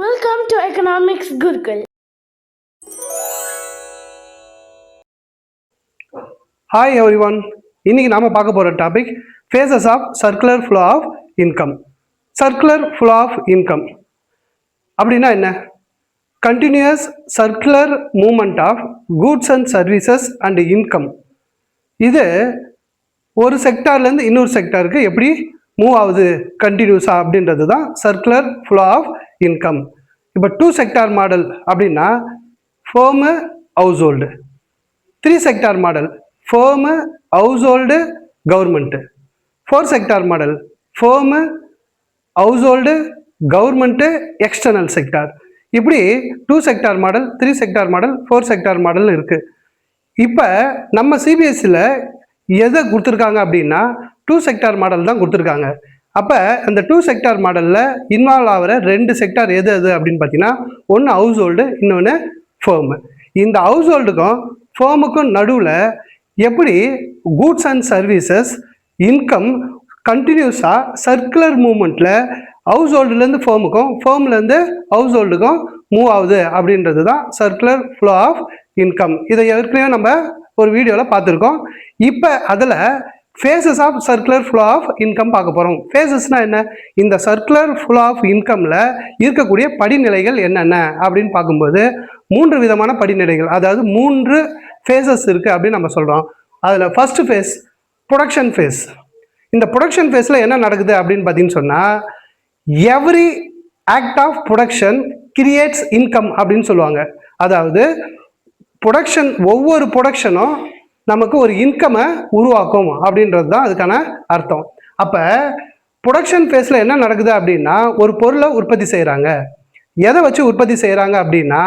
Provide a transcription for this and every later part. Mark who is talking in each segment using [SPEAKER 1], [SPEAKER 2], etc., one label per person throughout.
[SPEAKER 1] Welcome to Economics Gurukul.
[SPEAKER 2] Hi everyone. இன்னைக்கு நாம பார்க்க போற topic phases of circular flow of income. Circular flow of income அப்படின்னா என்ன? Continuous circular movement of goods and services and income. இது ஒரு செக்டார்லேருந்து இன்னொரு செக்டாருக்கு எப்படி மூவ் ஆகுது கண்டினியூஸாக அப்படின்றது தான் சர்க்குலர் ஃப்ளோ ஆஃப் இன்கம். இப்போ 2 செக்டார் மாடல் அப்படின்னா firm household, 3 sector model firm household government, 4 sector model firm household government external sector. இப்படி 2 sector model, 3 sector model, 4 sector model இருக்குது. இப்போ நம்ம சிபிஎஸ்சியில் எதை கொடுத்துருக்காங்க அப்படின்னா 2 செக்டார் மாடல் தான் கொடுத்துருக்காங்க. அப்போ அந்த 2 செக்டார் மாடலில் இன்வால்வ் ஆகிற 2 செக்டார் எது அப்படின்னு பார்த்தீங்கன்னா ஒன்று ஹவுஸ் ஹோல்டு, இன்னொன்று ஃபேர்மு. இந்த ஹவுஸ் ஹோல்டுக்கும் ஃபேர்முக்கும் நடுவில் எப்படி கூட்ஸ் அண்ட் சர்வீசஸ் இன்கம் கண்டினியூஸாக சர்க்குலர் மூமெண்ட்டில் ஹவுஸ் ஹோல்டுலேருந்து ஃபேர்முக்கும் ஃபேர்ம்லேருந்து ஹவுஸ் ஹோல்டுக்கும் மூவ் ஆகுது அப்படின்றது தான் சர்க்குலர் ஃப்ளோ ஆஃப் இன்கம். இதை ஏற்கனவே நம்ம ஒரு வீடியோவில் பார்த்துருக்கோம். இப்போ அதில் phases of circular flow of income பார்க்க போகிறோம். ஃபேஸஸ்னால் என்ன? இந்த சர்க்குலர் ஃப்ளோ ஆஃப் இன்கமில் இருக்கக்கூடிய படிநிலைகள் என்னென்ன அப்படின்னு பார்க்கும்போது 3 விதமான படிநிலைகள், அதாவது 3 ஃபேஸஸ் இருக்குது அப்படின்னு நம்ம சொல்கிறோம். அதில் ஃபர்ஸ்ட் ஃபேஸ் ப்ரொடக்ஷன் ஃபேஸ். இந்த ப்ரொடக்ஷன் ஃபேஸில் என்ன நடக்குது அப்படின்னு பார்த்தீங்கன்னு சொன்னால் every act of production creates income அப்படின்னு சொல்லுவாங்க. அதாவது ப்ரொடக்ஷன், ஒவ்வொரு ப்ரொடக்ஷனும் நமக்கு ஒரு இன்கமை உருவாக்கும் அப்படின்றது தான் அதுக்கான அர்த்தம். அப்போ ப்ரொடக்ஷன் ஃபேஸில் என்ன நடக்குது அப்படின்னா ஒரு பொருளை உற்பத்தி செய்கிறாங்க. எதை வச்சு உற்பத்தி செய்கிறாங்க அப்படின்னா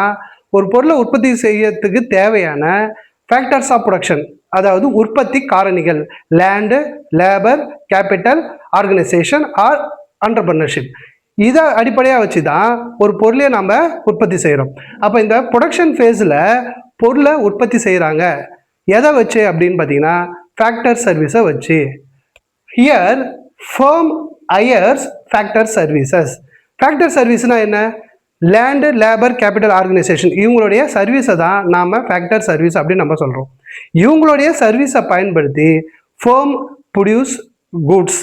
[SPEAKER 2] ஒரு பொருளை உற்பத்தி செய்யறதுக்கு தேவையான ஃபேக்டர்ஸ் ஆஃப் ப்ரொடக்ஷன், அதாவது உற்பத்தி காரணிகள், land, labour, capital, organisation R entrepreneurship. இதை அடிப்படையாக வச்சு தான் ஒரு பொருளையே நம்ம உற்பத்தி செய்கிறோம். அப்போ இந்த ப்ரொடக்ஷன் ஃபேஸில் பொருளை உற்பத்தி செய்கிறாங்க எதை வச்சு அப்படின்னு பார்த்தீங்கன்னா ஃபேக்டர் சர்வீஸை வச்சு. Here firm hires factor services. Factor சர்வீஸ்னால் என்ன? லேண்டு, லேபர், கேபிட்டல், ஆர்கனைசேஷன் இவங்களுடைய சர்வீஸை தான் நாம் ஃபேக்டர் சர்வீஸ் அப்படின்னு நம்ம சொல்கிறோம். இவங்களுடைய சர்வீஸை பயன்படுத்தி firm produce goods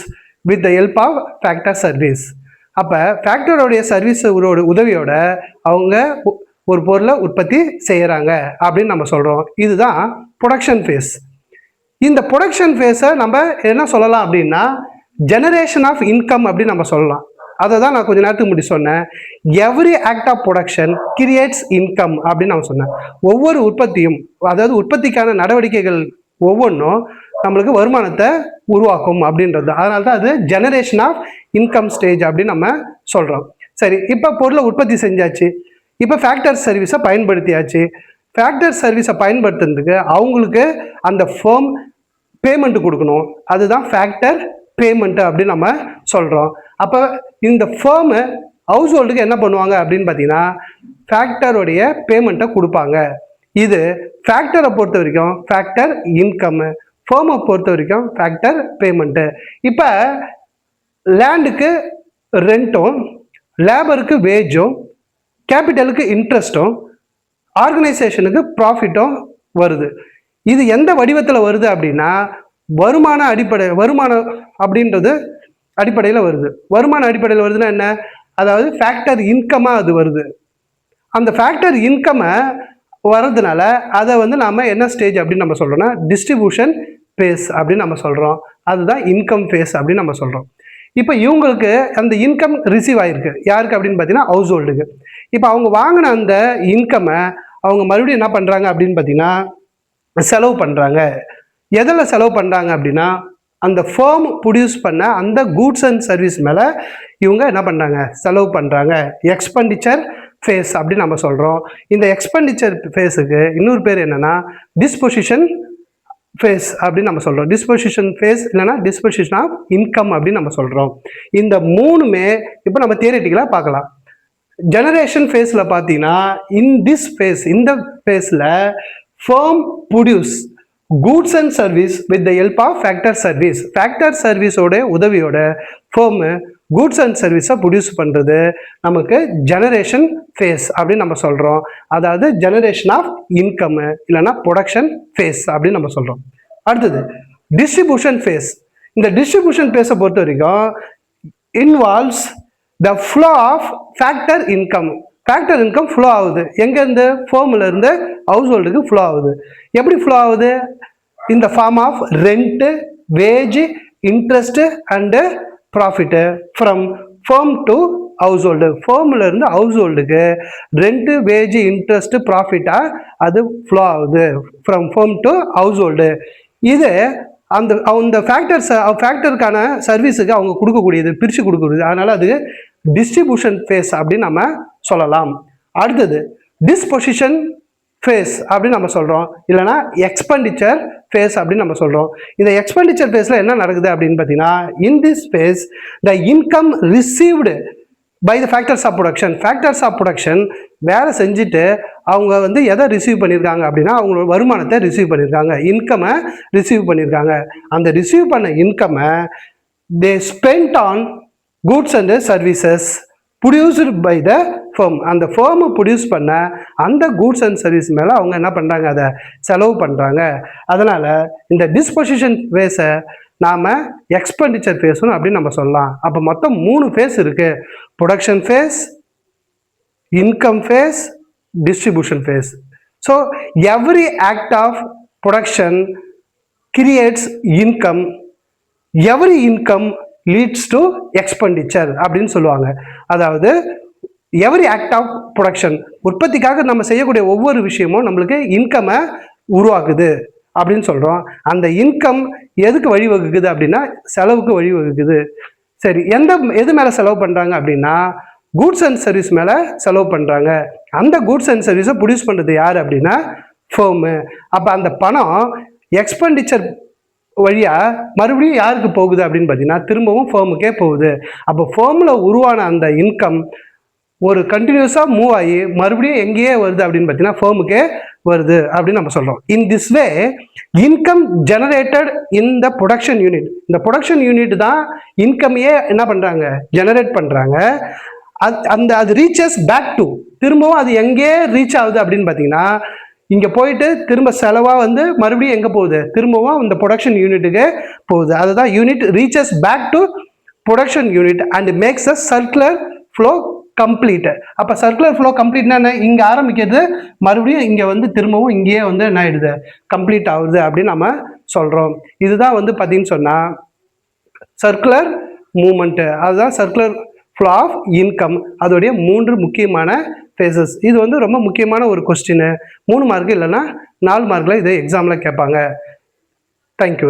[SPEAKER 2] with the help of factor service. அப்போ ஃபேக்டரோடைய சர்வீஸ் உதவியோட அவங்க ஒரு பொருளை உற்பத்தி செய்கிறாங்க அப்படின்னு நம்ம சொல்கிறோம். இதுதான் ப்ரொடக்ஷன் ஃபேஸ். இந்த ப்ரொடக்ஷன் ஃபேஸை நம்ம என்ன சொல்லலாம் அப்படின்னா ஜெனரேஷன் ஆஃப் இன்கம் அப்படின்னு நம்ம சொல்லலாம். அதை தான் நான் கொஞ்சம் நேரத்துக்கு முன்னாடி சொன்னேன். Every act of production creates income அப்படின்னு நான் சொன்னேன். ஒவ்வொரு உற்பத்தியும், அதாவது உற்பத்திக்கான நடவடிக்கைகள் ஒவ்வொன்றும் நம்மளுக்கு வருமானத்தை உருவாக்கும் அப்படின்றது. அதனால தான் அது ஜெனரேஷன் ஆஃப் இன்கம் ஸ்டேஜ் அப்படின்னு நம்ம சொல்கிறோம். சரி, இப்போ பொருளை உற்பத்தி செஞ்சாச்சு, இப்போ ஃபேக்டர் சர்வீஸை பயன்படுத்தியாச்சு. ஃபேக்டர் சர்வீஸை பயன்படுத்துறதுக்கு அவங்களுக்கு அந்த ஃபேர்ம் பேமெண்ட்டு கொடுக்கணும். அதுதான் ஃபேக்டர் பேமெண்ட்டு அப்படின்னு நம்ம சொல்கிறோம். அப்போ இந்த ஃபேர்மு ஹவுஸ் ஹோல்டுக்கு என்ன பண்ணுவாங்க அப்படின்னு பார்த்தீங்கன்னா ஃபேக்டருடைய பேமெண்ட்டை கொடுப்பாங்க. இது ஃபேக்டரை பொறுத்த வரைக்கும் ஃபேக்டர் இன்கம்மு, ஃபேர்மை பொறுத்த வரைக்கும் ஃபேக்டர் பேமெண்ட்டு. இப்போ லேண்டுக்கு ரெண்ட்டும், லேபருக்கு வேஜும், கேபிட்டலுக்கு இன்ட்ரெஸ்ட்டும், ஆர்கனைசேஷனுக்கு ப்ராஃபிட்டும் வருது. இது எந்த வடிவத்தில் வருது அப்படின்னா வருமானம் அப்படின்றது அடிப்படையில் வருது. வருமான அடிப்படையில் வருதுன்னா என்ன? அதாவது ஃபேக்டர் இன்கமாக அது வருது. அந்த ஃபேக்டர் இன்கம்மை வர்றதுனால அதை நாம் என்ன ஸ்டேஜ் அப்படின்னு நம்ம சொல்கிறோம்னா டிஸ்ட்ரிபியூஷன் ஃபேஸ் அப்படின்னு நம்ம சொல்கிறோம். அதுதான் இன்கம் ஃபேஸ் அப்படின்னு நம்ம சொல்கிறோம். இப்போ இவங்களுக்கு அந்த இன்கம் ரிசீவ் ஆகிருக்கு. யாருக்கு அப்படின்னு பார்த்தீங்கன்னா ஹவுஸ் ஹோல்டுக்கு. இப்போ அவங்க வாங்கின அந்த இன்கம்மை அவங்க மறுபடியும் என்ன பண்ணுறாங்க அப்படின்னு பார்த்தீங்கன்னா செலவு பண்ணுறாங்க. எதில் செலவு பண்ணுறாங்க அப்படின்னா அந்த ஃபேர்ம் ப்ரொடியூஸ் பண்ண அந்த கூட்ஸ் அண்ட் சர்வீஸ் மேலே இவங்க என்ன பண்ணுறாங்க? செலவு பண்ணுறாங்க. எக்ஸ்பெண்டிச்சர் ஃபேஸ் அப்படின்னு நம்ம சொல்கிறோம். இந்த எக்ஸ்பெண்டிச்சர் ஃபேஸுக்கு இன்னொரு பேர் என்னென்னா டிஸ்பொசிஷன் ஃபேஸ் அப்படின்னு நம்ம சொல்கிறோம். டிஸ்பொசிஷன் ஃபேஸ் இல்லைன்னா டிஸ்பொசிஷன் ஆஃப் இன்கம் அப்படின்னு நம்ம சொல்கிறோம். இந்த 3மே இப்போ நம்ம தியரிட்டிக்கலாக பார்க்கலாம். ஜெனரேஷன் ஃபேஸில் பார்த்தீங்கன்னா இந்த ஃபேஸில் firm produce goods and service with the help of factor service. Factor சர்வீஸோட உதவியோட ஃபேர்மு கூட்ஸ் அண்ட் சர்வீஸை ப்ரொடியூஸ் பண்ணுறது நமக்கு ஜெனரேஷன் ஃபேஸ் அப்படின்னு நம்ம சொல்கிறோம். அதாவது ஜெனரேஷன் ஆஃப் இன்கம் இல்லைன்னா ப்ரொடக்ஷன் ஃபேஸ் அப்படின்னு நம்ம சொல்கிறோம். அடுத்தது டிஸ்ட்ரிபியூஷன் ஃபேஸ். இந்த டிஸ்ட்ரிபியூஷன் ஃபேஸை பொறுத்த வரைக்கும் involves the flow of factor income. Factor income flow ஆகுது எங்கேருந்து? ஃபோமில் இருந்து ஹவுஸ் ஹோல்டுக்கு ஃப்ளோ ஆகுது. எப்படி ஃப்ளோ ஆகுது? இந்த form of rent, wage, interest and profit from firm to household. ஃபேமில் இருந்து ஹவுஸ் ஹோல்டுக்கு ரெண்ட்டு, வேஜ், இன்ட்ரெஸ்ட்டு, ப்ராஃபிட்டாக அது ஃப்ளோ ஆகுது from firm to household. இது அந்த ஃபேக்டருக்கான சர்வீஸுக்கு அவங்க கொடுக்கக்கூடியது, பிரித்து கொடுக்கக்கூடியது. அதனால் அது டிஸ்ட்ரிபியூஷன் ஃபேஸ் அப்படின்னு நம்ம சொல்லலாம். அடுத்தது டிஸ்பொசிஷன் ஃபேஸ் அப்படின்னு நம்ம சொல்கிறோம், இல்லைனா எக்ஸ்பெண்டிச்சர் ஃபேஸ் அப்படின்னு நம்ம சொல்கிறோம். இந்த எக்ஸ்பெண்டிச்சர் ஃபேஸில் என்ன நடக்குது அப்படின்னு பார்த்தீங்கன்னா, in this phase the income received by the factors of production. Factors of production வேலை செஞ்சுட்டு அவங்க வந்து எதை ரிசீவ் பண்ணியிருக்காங்க அப்படின்னா அவங்களோட வருமானத்தை ரிசீவ் பண்ணியிருக்காங்க, இன்கம்மை ரிசீவ் பண்ணியிருக்காங்க. அந்த ரிசீவ் பண்ண இன்கம்மை they spend on goods and services produced by the firm. அந்த ஃபேமை ப்ரொடியூஸ் பண்ண அந்த கூட்ஸ் அண்ட் சர்வீஸ் மேலே அவங்க என்ன பண்ணுறாங்க? அதை செலவு பண்ணுறாங்க. அதனால் இந்த டிஸ்பொசிஷன் ஃபேஸை நாம் எக்ஸ்பெண்டிச்சர் ஃபேஸும் அப்படின்னு நம்ம சொல்லலாம். அப்போ மொத்தம் 3 ஃபேஸ் இருக்குது: production phase, income phase, distribution phase. So every act of production creates income, every income leads to expenditure அப்படின்னு சொல்லுவாங்க. அதாவது எவ்ரி ஆக்ட் ஆஃப் ப்ரொடக்ஷன், உற்பத்திக்காக நம்ம செய்யக்கூடிய ஒவ்வொரு விஷயமும் நம்மளுக்கு இன்கம்மை உருவாக்குது அப்படின்னு சொல்கிறோம். அந்த இன்கம் எதுக்கு வழிவகுக்குது அப்படின்னா செலவுக்கு வழிவகுக்குது. சரி, எது மேலே செலவு பண்ணுறாங்க அப்படின்னா கூட்ஸ் அண்ட் சர்வீஸ் மேலே செலவு பண்ணுறாங்க. அந்த கூட்ஸ் அண்ட் சர்வீஸை ப்ரொடியூஸ் பண்ணுறது யார் அப்படின்னா ஃபேமு. அப்போ அந்த பணம் எக்ஸ்பெண்டிச்சர் வழியாக மறுபடியும் யாருக்கு போகுது அப்படின்னு பார்த்தீங்கன்னா திரும்பவும் ஃபேமுக்கே போகுது. அப்போ ஃபேமில் உருவான அந்த இன்கம் ஒரு கண்டினியூஸாக மூவ் ஆகி மறுபடியும் எங்கேயே வருது அப்படின்னு பார்த்தீங்கன்னா ஃபேமுக்கே வருது அப்படின்னு நம்ம சொல்கிறோம். In this way income generated in the production unit. இந்த ப்ரொடக்ஷன் யூனிட் தான் இன்கமையே என்ன பண்ணுறாங்க? ஜெனரேட் பண்ணுறாங்க. அது ரீச்சஸ் பேக் டு, திரும்பவும் அது எங்கே ரீச் ஆகுது அப்படின்னு பார்த்தீங்கன்னா இங்கே போயிட்டு திரும்ப செலவாக வந்து மறுபடியும் எங்கே போகுது? திரும்பவும் இந்த ப்ரொடக்ஷன் யூனிட்டுக்கு போகுது. அதுதான் unit reaches back to production unit and makes a circular flow complete. அப்போ சர்க்குலர் ஃப்ளோ கம்ப்ளீட்னா என்ன? இங்கே ஆரம்பிக்கிறது மறுபடியும் இங்கே வந்து திரும்பவும் இங்கேயே வந்து என்ன ஆயிடுது? கம்ப்ளீட் ஆகுது அப்படின்னு நம்ம சொல்கிறோம். இதுதான் வந்து பார்த்தீங்கன்னு சொன்னால் சர்க்குலர் மூமெண்ட்டு. அதுதான் சர்க்குலர் ஃப்ளோ ஆஃப் இன்கம். அதோடைய 3 முக்கியமான ஃபேஸஸ். இது வந்து ரொம்ப முக்கியமான ஒரு கொஸ்டின். 3 மார்க்கு இல்லைன்னா 4 மார்க்கில் இது எக்ஸாமில் கேட்பாங்க. தேங்க்யூ.